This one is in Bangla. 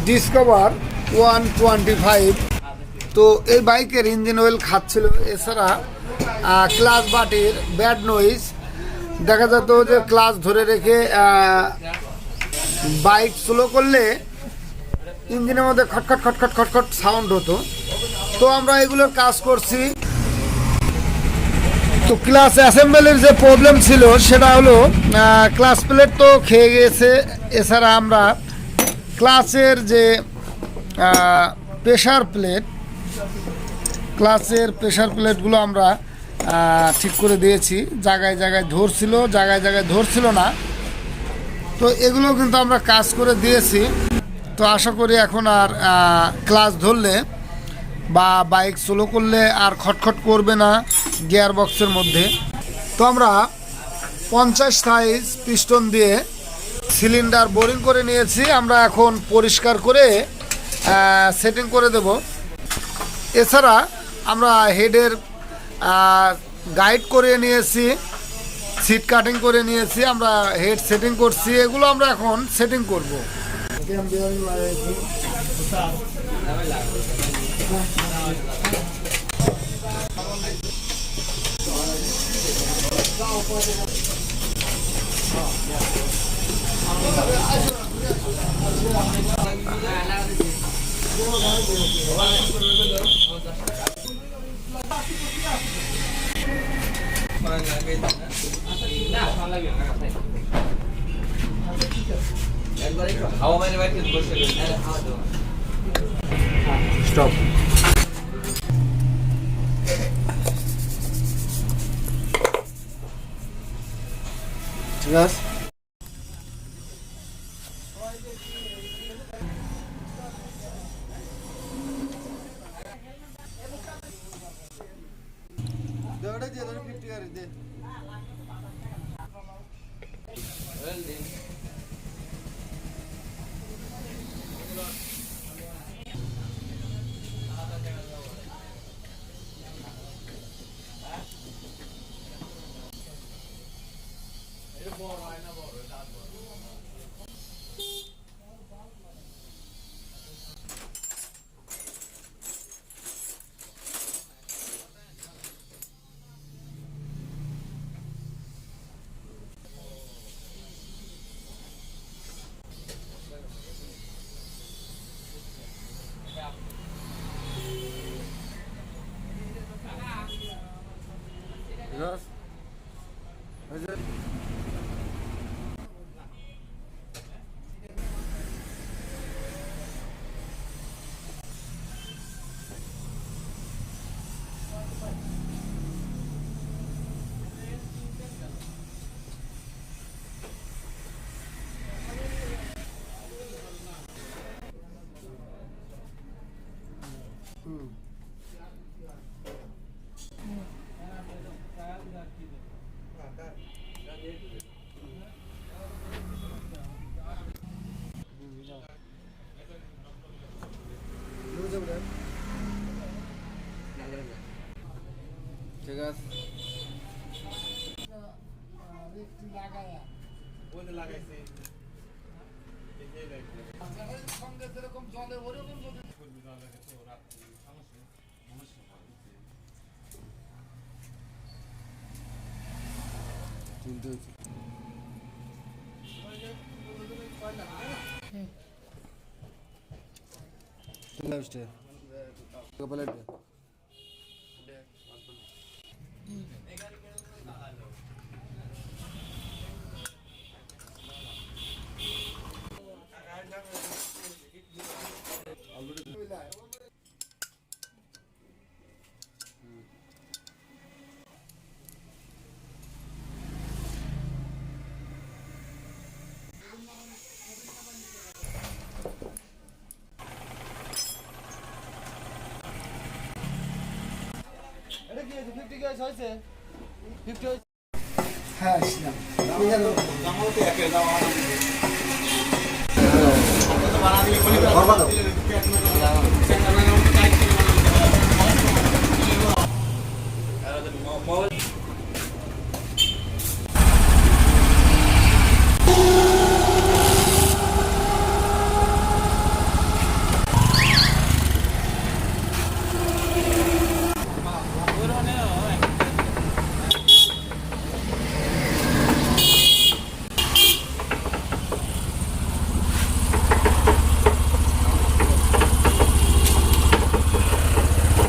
ডিসকভার 125। তো এই বাইকের ইঞ্জিন অয়েল খাচ্ছিল। এছাড়া ক্লাচ বাটির ব্যাড নয়েজ দেখা যেত, যে ক্লাচ ধরে রেখে বাইক স্লো করলে ইঞ্জিনের মধ্যে খটখট খটখট খটখট সাউন্ড হতো। তো আমরা এগুলোর কাজ করছি। তো ক্লাচ অ্যাসেম্বলির যে প্রবলেম ছিল সেটা হলো ক্লাচ প্লেট তো খেয়ে গিয়েছে। এছাড়া আমরা ক্লাচের যে প্রেশার প্লেট, ক্লাচের প্রেশার প্লেটগুলো আমরা ঠিক করে দিয়েছি। জায়গায় জায়গায় ধরছিল, জায়গায় জায়গায় ধরছিল না। তো এগুলো কিন্তু আমরা কাজ করে দিয়েছি। তো আশা করি এখন আর ক্লাচ ধরলে বা বাইক স্লো করলে আর খটখট করবে না গিয়ার বক্সের মধ্যে। তো আমরা 50 সাইজ পিস্টন দিয়ে সিলিন্ডার বোরিং করে নিয়েছি। আমরা এখন পরিষ্কার করে সেটিং করে দেব। এছাড়া আমরা হেডের গাইড করে নিয়েছি, সিট কাটিং করে নিয়েছি, আমরা হেড সেটিং করছি। এগুলো আমরা এখন সেটিং করব। Stop. ঠিক আছে। ঠিক আছে। সঙ্গে যেরকম জলে ওরকম যদি হ্যাঁ